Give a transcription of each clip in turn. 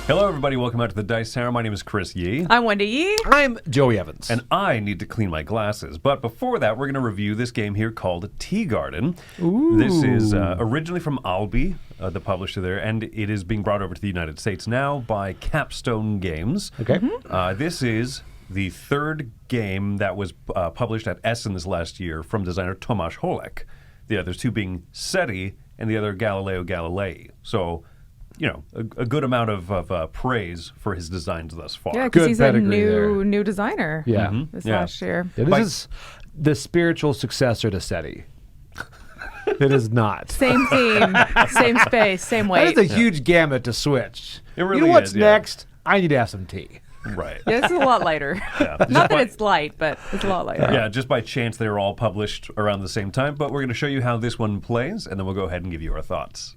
Hello, everybody. Welcome out to the Dice Tower. My name is Chris Yi. I'm Wendy Yi. I'm Joey Evans. And I need to clean my glasses. But before that, we're going to review this game here called Tea Garden. Ooh. This is originally from Albi, the publisher there, and it is being brought over to the United States now by Capstone Games. Okay. This is the third game that was published at Essen this last year from designer Tomasz Holek. The others two being SETI and the other Galileo Galilei. So, you know, a good amount of praise for his designs thus far. Yeah, because Good he's a pedigree new designer. Yeah. This Yeah. last year. Yeah, this is the spiritual successor to SETI. It is not. Same theme, same space, same weight. That is a huge gamut to switch. It really you know what's is, yeah. next? I need to have some tea. Right. Yeah, this is a lot lighter. Yeah. Not that it's light, but it's a lot lighter. Yeah, just by chance they were all published around the same time, but we're going to show you how this one plays, and then we'll go ahead and give you our thoughts.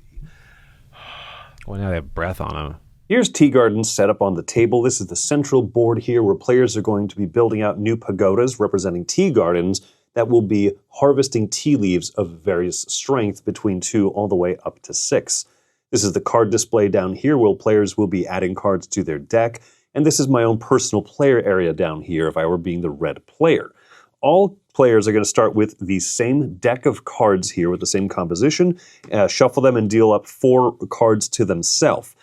Well, now they have breath on them. Here's Tea Garden set up on the table. This is the central board here where players are going to be building out new pagodas representing tea gardens that will be harvesting tea leaves of various strength between 2 all the way up to 6. This is the card display down here where players will be adding cards to their deck. And this is my own personal player area down here if I were being the red player. All players are going to start with the same deck of cards here with the same composition, shuffle them and deal up 4 cards to themselves.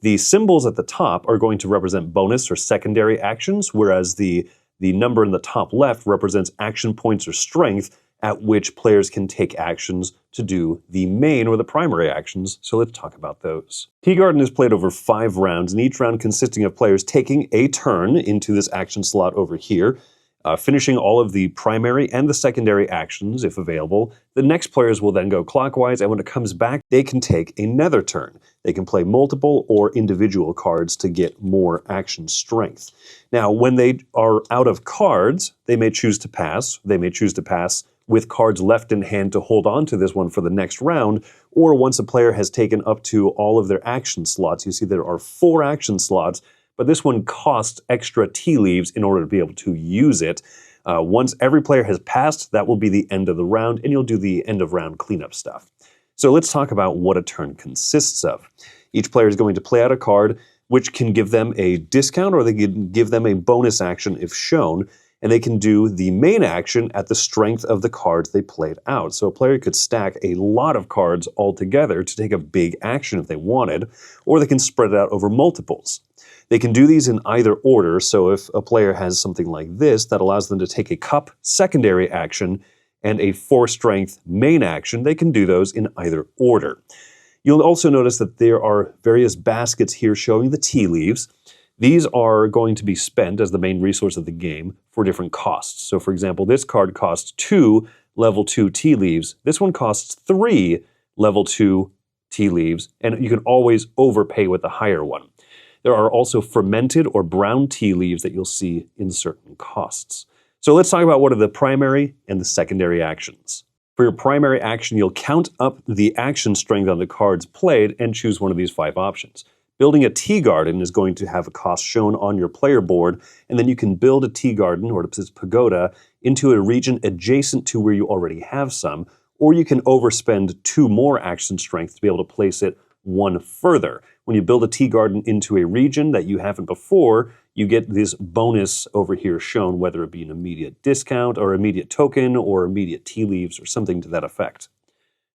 The symbols at the top are going to represent bonus or secondary actions, whereas the number in the top left represents action points or strength at which players can take actions to do the main or the primary actions. So let's talk about those. Tea Garden is played over 5 rounds, and each round consisting of players taking a turn into this action slot over here, finishing all of the primary and the secondary actions, if available. The next players will then go clockwise, and when it comes back, they can take another turn. They can play multiple or individual cards to get more action strength. Now, when they are out of cards, they may choose to pass. They may choose to pass with cards left in hand to hold on to this one for the next round, or once a player has taken up to all of their action slots. You see there are 4 action slots, but this one costs extra tea leaves in order to be able to use it. Once every player has passed, that will be the end of the round, and you'll do the end of round cleanup stuff. So let's talk about what a turn consists of. Each player is going to play out a card, which can give them a discount, or they can give them a bonus action if shown, and they can do the main action at the strength of the cards they played out. So a player could stack a lot of cards all together to take a big action if they wanted, or they can spread it out over multiples. They can do these in either order, so if a player has something like this that allows them to take a cup secondary action and a 4-strength main action, they can do those in either order. You'll also notice that there are various baskets here showing the tea leaves. These are going to be spent as the main resource of the game for different costs. So for example, this card costs 2 level 2 tea leaves. This one costs 3 level 2 tea leaves, and you can always overpay with the higher one. There are also fermented or brown tea leaves that you'll see in certain costs. So let's talk about what are the primary and the secondary actions. For your primary action, you'll count up the action strength on the cards played and choose one of these 5 options. Building a tea garden is going to have a cost shown on your player board, and then you can build a tea garden, or this pagoda, into a region adjacent to where you already have some, or you can overspend 2 more action strength to be able to place it 1 further. When you build a tea garden into a region that you haven't before, you get this bonus over here shown, whether it be an immediate discount or immediate token or immediate tea leaves or something to that effect.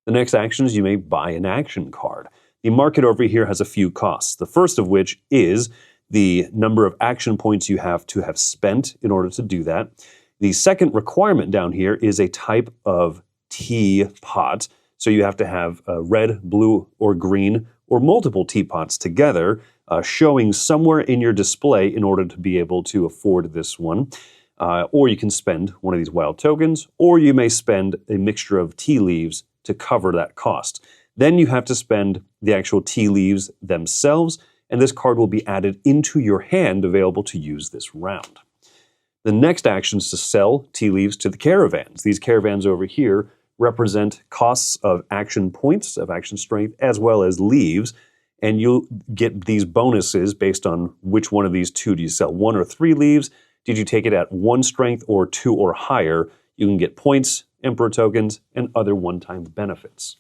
The next action is you may buy an action card. The market over here has a few costs, the first of which is the number of action points you have to have spent in order to do that. The second requirement down here is a type of tea pot. So you have to have red, blue, or green, or multiple teapots together, showing somewhere in your display in order to be able to afford this one. Or you can spend one of these wild tokens, or you may spend a mixture of tea leaves to cover that cost. Then you have to spend the actual tea leaves themselves, and this card will be added into your hand available to use this round. The next action is to sell tea leaves to the caravans. These caravans over here represent costs of action points, of action strength, as well as leaves, and you'll get these bonuses based on which one of these 2 do you sell, 1 or 3 leaves. Did you take it at 1 strength or 2 or higher? You can get points, emperor tokens, and other one-time benefits.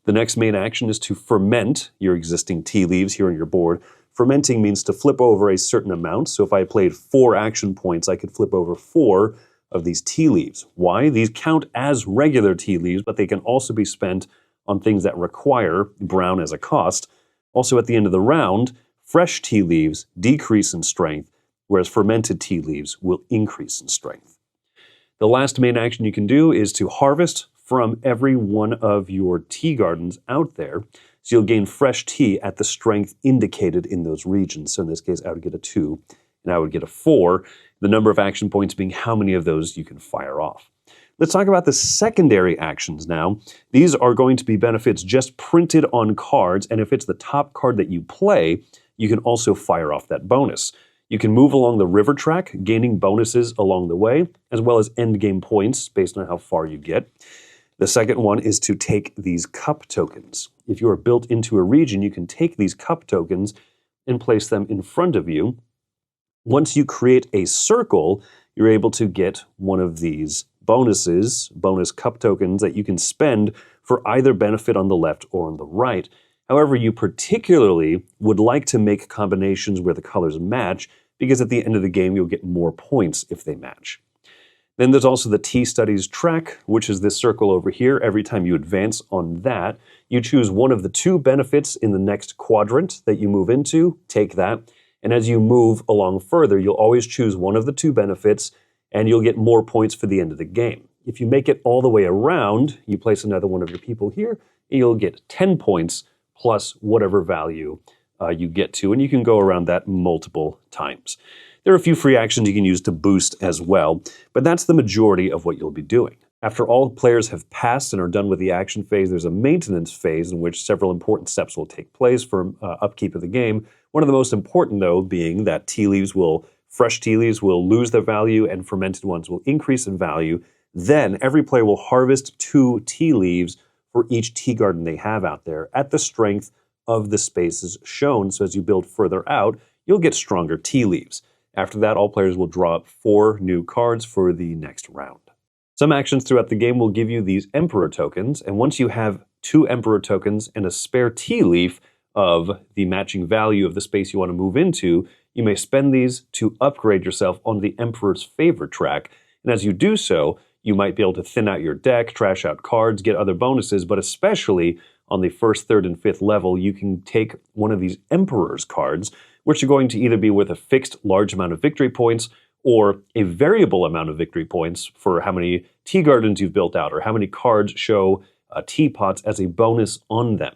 The next main action is to ferment your existing tea leaves here on your board. Fermenting means to flip over a certain amount. So if I played 4 action points, I could flip over 4 of these tea leaves. Why? These count as regular tea leaves, but they can also be spent on things that require brown as a cost. Also, at the end of the round, fresh tea leaves decrease in strength, whereas fermented tea leaves will increase in strength. The last main action you can do is to harvest from every one of your tea gardens out there. So you'll gain fresh tea at the strength indicated in those regions. So in this case, I would get a 2, and I would get a 4. The number of action points being how many of those you can fire off. Let's talk about the secondary actions now. These are going to be benefits just printed on cards, and if it's the top card that you play, you can also fire off that bonus. You can move along the river track, gaining bonuses along the way, as well as endgame points based on how far you get. The second one is to take these cup tokens. If you are built into a region, you can take these cup tokens and place them in front of you. Once you create a circle, you're able to get one of these bonuses, bonus cup tokens that you can spend for either benefit on the left or on the right. However, you particularly would like to make combinations where the colors match, because at the end of the game, you'll get more points if they match. Then there's also the Tea Studies track, which is this circle over here. Every time you advance on that, you choose one of the 2 benefits in the next quadrant that you move into, take that, and as you move along further, you'll always choose one of the 2 benefits, and you'll get more points for the end of the game. If you make it all the way around, you place another one of your people here, and you'll get 10 points plus whatever value you get to, and you can go around that multiple times. There are a few free actions you can use to boost as well, but that's the majority of what you'll be doing. After all players have passed and are done with the action phase, there's a maintenance phase in which several important steps will take place for upkeep of the game. One of the most important, though, being that fresh tea leaves will lose their value and fermented ones will increase in value. Then every player will harvest 2 tea leaves for each tea garden they have out there at the strength of the spaces shown. So as you build further out, you'll get stronger tea leaves. After that, all players will draw up 4 new cards for the next round. Some actions throughout the game will give you these Emperor tokens, and once you have 2 Emperor tokens and a spare tea leaf of the matching value of the space you want to move into, you may spend these to upgrade yourself on the Emperor's Favor track. And as you do so, you might be able to thin out your deck, trash out cards, get other bonuses, but especially on the 1st, 3rd, and 5th level, you can take one of these Emperor's cards, which are going to either be worth a fixed large amount of victory points or a variable amount of victory points for how many tea gardens you've built out or how many cards show teapots as a bonus on them.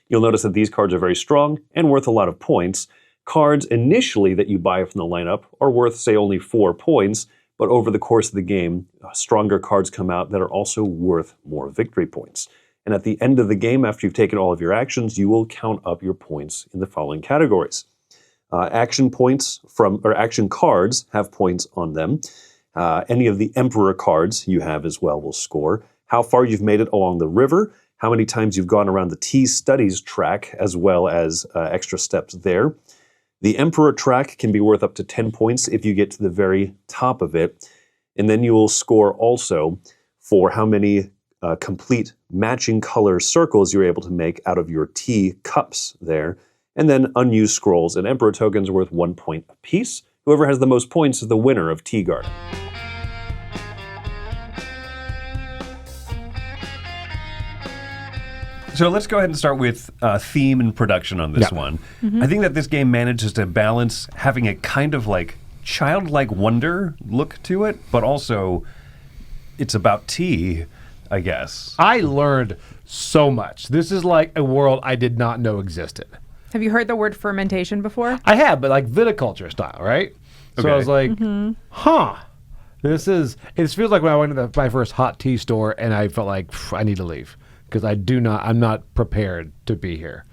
You'll notice that these cards are very strong and worth a lot of points. Cards initially that you buy from the lineup are worth, say, only 4 points, but over the course of the game, stronger cards come out that are also worth more victory points. And at the end of the game, after you've taken all of your actions, you will count up your points in the following categories. Action cards have points on them. Any of the Emperor cards you have as well will score. How far you've made it along the river, how many times you've gone around the Tea Studies track, as well as extra steps there. The Emperor track can be worth up to 10 points if you get to the very top of it. And then you will score also for how many complete matching color circles you're able to make out of your tea cups there. And then unused scrolls and Emperor tokens are worth 1 point apiece. Whoever has the most points is the winner of Tea Garden. So let's go ahead and start with theme and production on this one. Mm-hmm. I think that this game manages to balance having a kind of like childlike wonder look to it, but also it's about tea, I guess. I learned so much. This is like a world I did not know existed. Have you heard the word fermentation before? I have, but like viticulture style, right? So Okay. I was like, it feels like when I went to my first hot tea store and I felt like I need to leave because I'm not prepared to be here.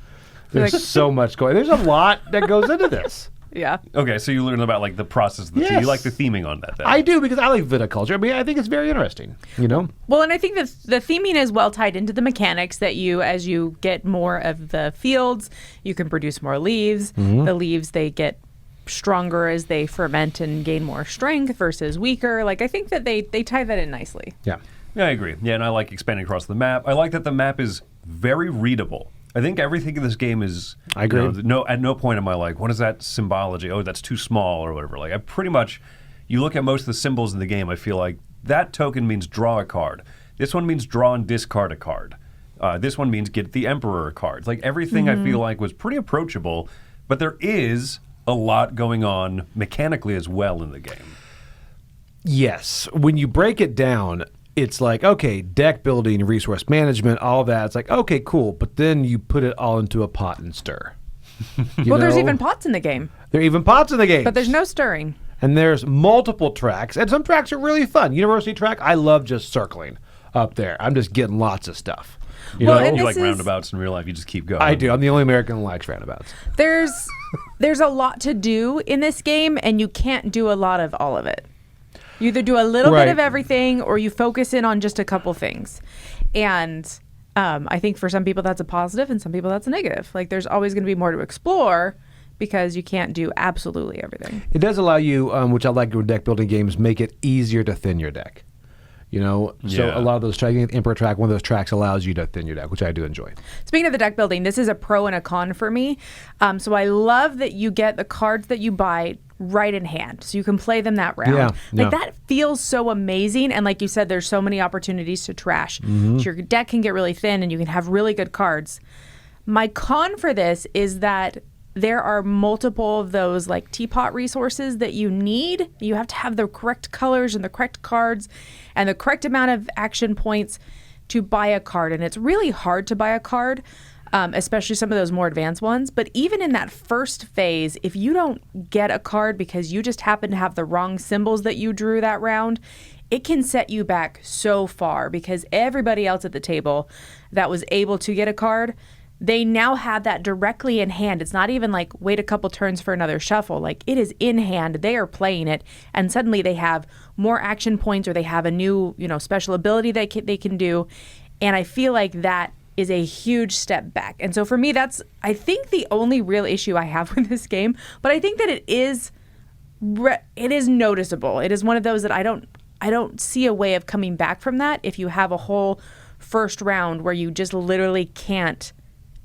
There's so much going. There's a lot that goes into this. Yeah. Okay, so you learn about like the process of the tea. Yes. You like the theming on that then. I do because I like viticulture. I mean, I think it's very interesting, you know? Well, and I think that the theming is well tied into the mechanics that as you get more of the fields, you can produce more leaves. Mm-hmm. The leaves, they get stronger as they ferment and gain more strength versus weaker. Like, I think that they tie that in nicely. Yeah. Yeah, I agree. Yeah, and I like expanding across the map. I like that the map is very readable. I think everything in this game is. I agree. At no point am I like, what is that symbology? Oh, that's too small or whatever. Like I pretty much, you look at most of the symbols in the game, I feel like that token means draw a card. This one means draw and discard a card. This one means get the Emperor card. Like everything I feel like was pretty approachable, but there is a lot going on mechanically as well in the game. Yes. When you break it down, it's like, okay, deck building, resource management, all that. It's like, okay, cool. But then you put it all into a pot and stir. Well, there's even pots in the game. There are even pots in the game. But there's no stirring. And there's multiple tracks. And some tracks are really fun. University track, I love just circling up there. I'm just getting lots of stuff. You Well, know? and You this like roundabouts in real life, you just keep going. I do. I'm the only American who likes roundabouts. There's a lot to do in this game, and you can't do a lot of all of it. You either do a little bit of everything, or you focus in on just a couple things. And I think for some people that's a positive, and some people that's a negative. Like there's always going to be more to explore because you can't do absolutely everything. It does allow you, which I like with deck building games, make it easier to thin your deck. You know, so Yeah. a lot of those tracks, Emperor track, one of those tracks allows you to thin your deck, which I do enjoy. Speaking of the deck building, this is a pro and a con for me. So I love that you get the cards that you buy right in hand, so you can play them that round. Yeah. That feels so amazing. And like you said, there's so many opportunities to trash. So your deck can get really thin, and you can have really good cards. My con for this is that there are multiple of those like teapot resources that you need. You have to have the correct colors and the correct cards and the correct amount of action points to buy a card. And it's really hard to buy a card, especially some of those more advanced ones. But even in that first phase, if you don't get a card because you just happen to have the wrong symbols that you drew that round, it can set you back so far because everybody else at the table that was able to get a card, they now have that directly in hand. It's not even like wait a couple turns for another shuffle. Like it is in hand. They are playing it, and suddenly they have more action points, or they have a new, special ability that they can do. And I feel like that is a huge step back. And so for me, that's I think the only real issue I have with this game. But I think that it is noticeable. It is one of those that I don't see a way of coming back from that if you have a whole first round where you just literally can't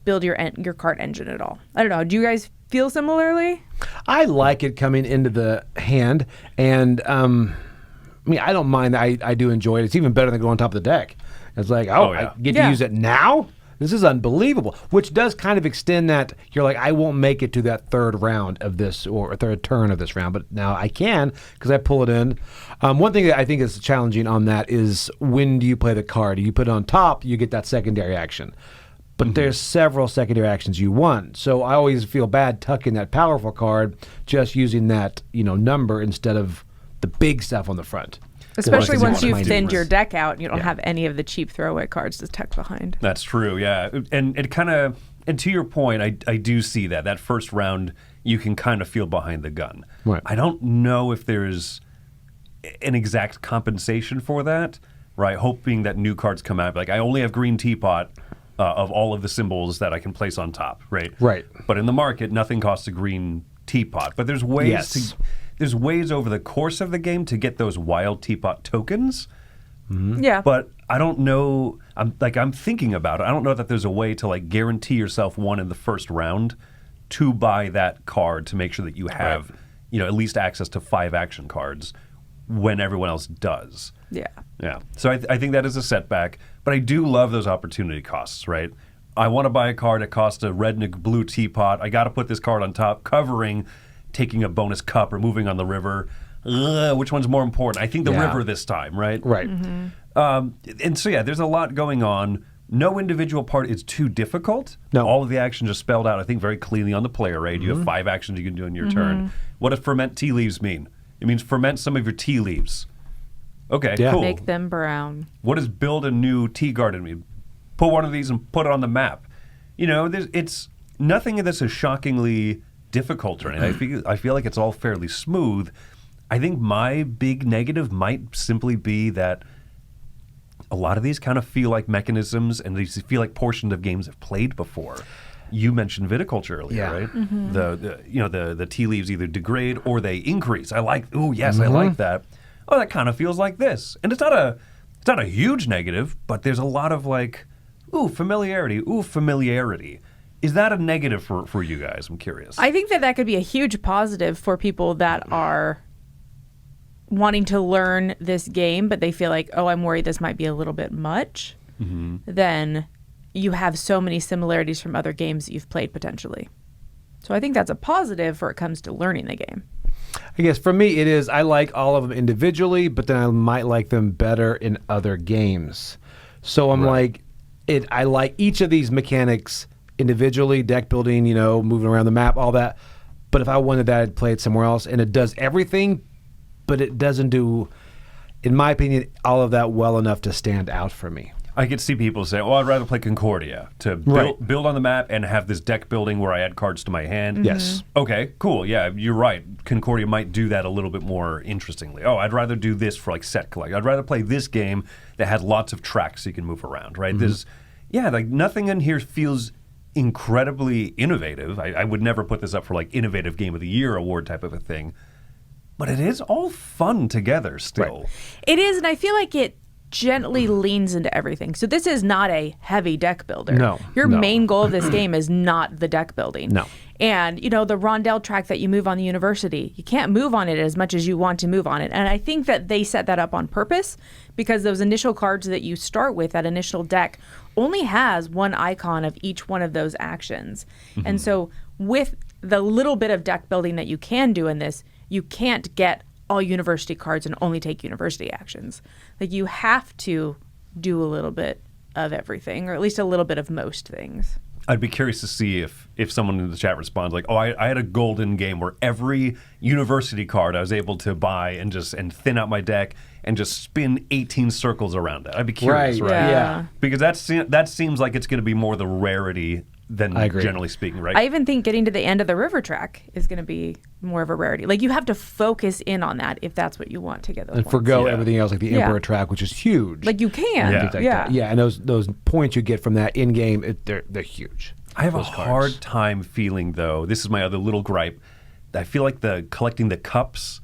build your card engine at all. I don't know. Do you guys feel similarly? I like it coming into the hand, and I don't mind. I do enjoy it. It's even better than going on top of the deck. It's like, I get to use it now? This is unbelievable, which does kind of extend that. You're like, I won't make it to that third round of this or third turn of this round, but now I can because I pull it in. One thing that I think is challenging on that is when do you play the card? You put it on top, you get that secondary action. But there's several secondary actions you want. So I always feel bad tucking that powerful card, just using that number instead of the big stuff on the front. Especially Because once it's you've thinned numbers. your deck out and you don't have any of the cheap throwaway cards to tuck behind. That's true, yeah. And it kind of, and to your point, I do see that first round you can kind of feel behind the gun. Right. I don't know if there's an exact compensation for that, right? Hoping that new cards come out. Like I only have green teapot of all of the symbols that I can place on top, right? Right. But in the market, nothing costs a green teapot. But there's ways there's ways over the course of the game to get those wild teapot tokens. Yeah. But I don't know. I'm thinking about it. I don't know that there's a way to like guarantee yourself one in the first round to buy that card to make sure that you have, at least access to 5 action cards when everyone else does. Yeah. Yeah. So I think that is a setback. But I do love those opportunity costs, right? I want to buy a card that costs a red and a blue teapot. I got to put this card on top, covering taking a bonus cup or moving on the river. Which one's more important? I think the river this time, right? Right. And so, there's a lot going on. No individual part is too difficult. No. All of the actions are spelled out, I think, very cleanly on the player aid. You have 5 actions you can do in your turn. What does ferment tea leaves mean? It means ferment some of your tea leaves. Okay, cool. Make them brown. What does build a new tea garden mean? Put one of these and put it on the map. It's nothing of this is shockingly difficult or anything. I feel like it's all fairly smooth. I think my big negative might simply be that a lot of these kind of feel like mechanisms, and these feel like portions of games I've played before. You mentioned viticulture earlier, right? The tea leaves either degrade or they increase. I like that. Oh, that kind of feels like this, and it's not a huge negative, but there's a lot of like ooh, familiarity, ooh, familiarity. Is that a negative for you guys? I'm curious. I think that could be a huge positive for people that are wanting to learn this game, but they feel like, oh, I'm worried this might be a little bit much. Then you have so many similarities from other games that you've played potentially. So I think that's a positive where it comes to learning the game. I guess for me, it is. I like all of them individually, but then I might like them better in other games. So I'm like, I like each of these mechanics individually, deck building, moving around the map, all that. But if I wanted that, I'd play it somewhere else. And it does everything, but it doesn't do, in my opinion, all of that well enough to stand out for me. I could see people say, "Oh, I'd rather play Concordia to build on the map and have this deck building where I add cards to my hand." Yes. Okay, cool. Yeah, you're right. Concordia might do that a little bit more interestingly. Oh, I'd rather do this for like set collect. I'd rather play this game that had lots of tracks so you can move around, right? There's, like nothing in here feels incredibly innovative. I would never put this up for like Innovative Game of the Year award type of a thing. But it is all fun together still. Right. It is, and I feel like it gently leans into everything. So this is not a heavy deck builder. No. Your main goal of this game is not the deck building. No. And, the rondelle track that you move on the university, you can't move on it as much as you want to move on it. And I think that they set that up on purpose because those initial cards that you start with, that initial deck, only has one icon of each one of those actions. And so with the little bit of deck building that you can do in this, you can't get all university cards and only take university actions. Like you have to do a little bit of everything, or at least a little bit of most things. I'd be curious to see if someone in the chat responds like, "Oh, I had a golden game where every university card I was able to buy and thin out my deck and just spin 18 circles around it." I'd be curious, right? Yeah. Because that seems like it's going to be more the rarity than generally speaking, right? I even think getting to the end of the river track is going to be more of a rarity. Like you have to focus in on that if that's what you want to get those And points. forgo everything else, like the Emperor track, which is huge. Like you can. Yeah. Things like that. Yeah, and those points you get from that in-game, they're huge. I have a hard time feeling, though, this is my other little gripe, I feel like collecting the cups,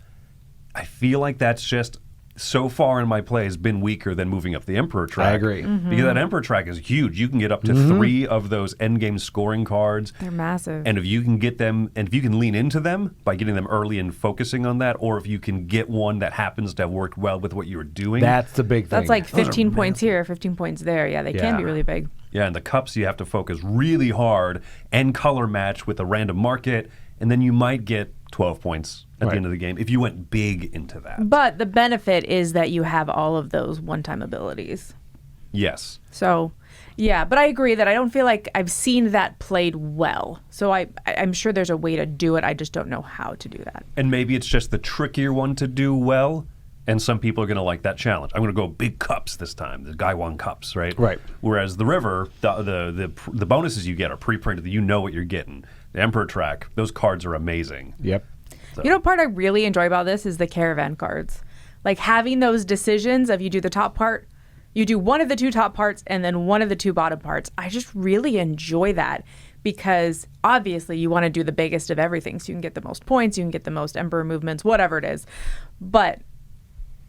I feel like that's just so far in my play has been weaker than moving up the Emperor track. I agree. Because that Emperor track is huge. You can get up to 3 of those endgame scoring cards. They're massive. And if you can get them, and if you can lean into them by getting them early and focusing on that, or if you can get one that happens to have worked well with what you were doing. That's the big thing. That's like 15 points here, 15 points there. Yeah, they can be really big. Yeah, and the cups you have to focus really hard and color match with a random market, and then you might get 12 points at the end of the game if you went big into that. But the benefit is that you have all of those one-time abilities. Yes. So, yeah, but I agree that I don't feel like I've seen that played well. So I'm sure there's a way to do it. I just don't know how to do that. And maybe it's just the trickier one to do well, and some people are going to like that challenge. I'm going to go big cups this time, the Gaiwan cups, right? Right. Whereas the river, the bonuses you get are pre-printed. You know what you're getting. The Emperor track, those cards are amazing. Yep. So. You know, part I really enjoy about this is the caravan cards. Like having those decisions of you do the top part, you do one of the 2 top parts, and then one of the 2 bottom parts. I just really enjoy that because obviously you want to do the biggest of everything. So you can get the most points, you can get the most Emperor movements, whatever it is. But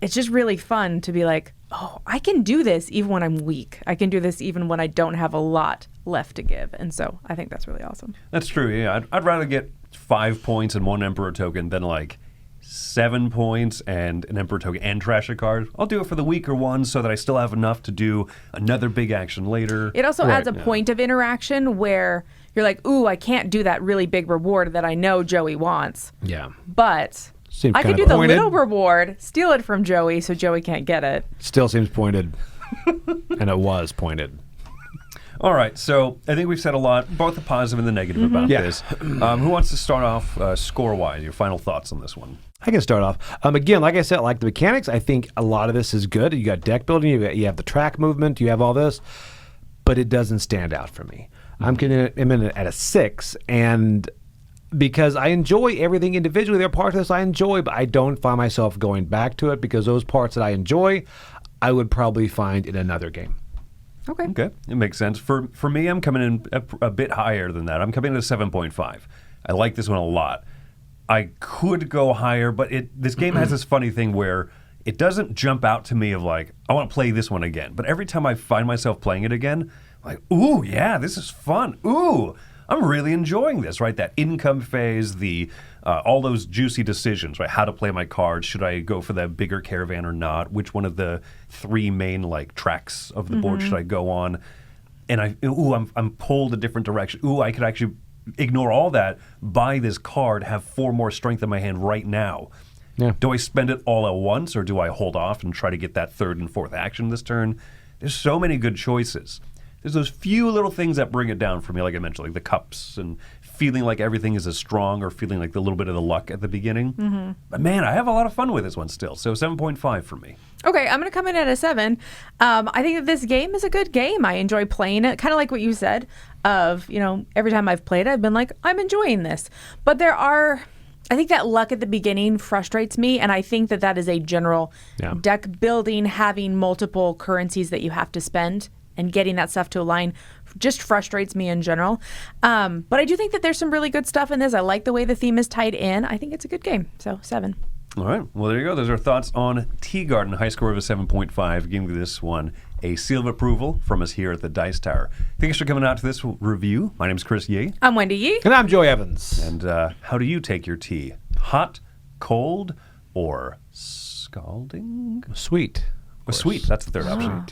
it's just really fun to be like, oh, I can do this even when I'm weak. I can do this even when I don't have a lot left to give. And so I think that's really awesome. That's true, yeah. I'd rather get 5 points and 1 Emperor token than like 7 points and an Emperor token and trash a card. I'll do it for the weaker ones so that I still have enough to do another big action later. It also adds a point of interaction where you're like, ooh, I can't do that really big reward that I know Joey wants. Yeah. But Seems I could kinda do the pointed. little reward, steal it from Joey so Joey can't get it. Still seems pointed. And it was pointed. All right, so I think we've said a lot, both the positive and the negative about this. Who wants to start off score-wise? Your final thoughts on this one? I can start off. Again, like I said, like the mechanics, I think a lot of this is good. You got deck building, you have the track movement, you have all this, but it doesn't stand out for me. I'm in it at a 6, and because I enjoy everything individually, there are parts of this I enjoy, but I don't find myself going back to it because those parts that I enjoy, I would probably find in another game. Okay, it makes sense. For me, I'm coming in a bit higher than that. I'm coming in at 7.5. I like this one a lot. I could go higher, but this game has this funny thing where it doesn't jump out to me of like, I want to play this one again. But every time I find myself playing it again, Like, ooh, yeah, this is fun. Ooh, I'm really enjoying this, right? That income phase, the all those juicy decisions, right? How to play my cards. Should I go for that bigger caravan or not? Which one of the 3 main like tracks of the board should I go on? And I'm pulled a different direction. Ooh, I could actually ignore all that, buy this card, have 4 more strength in my hand right now. Yeah. Do I spend it all at once, or do I hold off and try to get that 3rd and 4th action this turn? There's so many good choices. There's those few little things that bring it down for me, like I mentioned, like the cups and feeling like everything is as strong, or feeling like the little bit of the luck at the beginning. But man, I have a lot of fun with this one still. So 7.5 for me. Okay, I'm going to come in at a 7. I think that this game is a good game. I enjoy playing it, kind of like what you said of, every time I've played it, I've been like, I'm enjoying this. But I think that luck at the beginning frustrates me, and I think that is a general deck building, having multiple currencies that you have to spend and getting that stuff to align just frustrates me in general. But I do think that there's some really good stuff in this. I like the way the theme is tied in. I think it's a good game. So 7. All right. Well, there you go. Those are thoughts on Tea Garden. High score of a 7.5. Giving this one a seal of approval from us here at the Dice Tower. Thanks for coming out to this review. My name's Chris Yi. I'm Wendy Yi. And I'm Joy Evans. And how do you take your tea? Hot, cold, or scalding? Sweet. Sweet. That's the third option.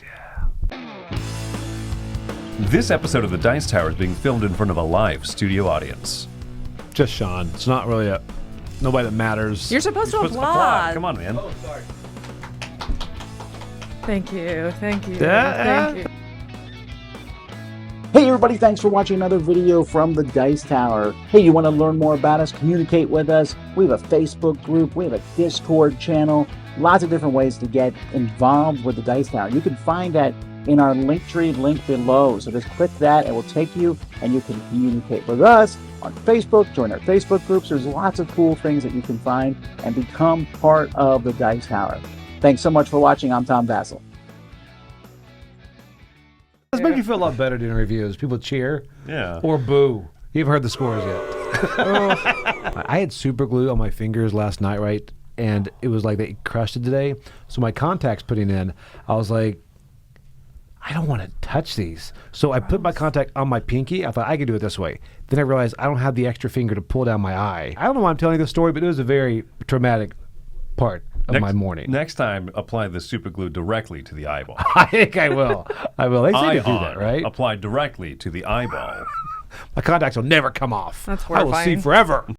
This episode of the Dice Tower is being filmed in front of a live studio audience. Just Sean. It's not really nobody that matters. You're supposed to applaud. Come on, man. Oh, sorry. Thank you. Thank you. Yeah. Thank you. Hey everybody, thanks for watching another video from the Dice Tower. Hey, you want to learn more about us, communicate with us? We have a Facebook group, we have a Discord channel, lots of different ways to get involved with the Dice Tower. You can find that in our Linktree link below. So just click that, it will take you and you can communicate with us on Facebook, join our Facebook groups. There's lots of cool things that you can find and become part of the Dice Tower. Thanks so much for watching. I'm Tom Vassell. This makes me feel a lot better doing reviews. People cheer or boo. You haven't heard the scores yet. I had super glue on my fingers last night, right? And it was like they crushed it today. So my contacts putting in, I was like, I don't want to touch these. So I put my contact on my pinky. I thought I could do it this way. Then I realized I don't have the extra finger to pull down my eye. I don't know why I'm telling you this story, but it was a very traumatic part of my morning. Next time, apply the super glue directly to the eyeball. I think I will. I will. They say to do that, right? Apply directly to the eyeball. My contacts will never come off. That's I will see horrifying. forever.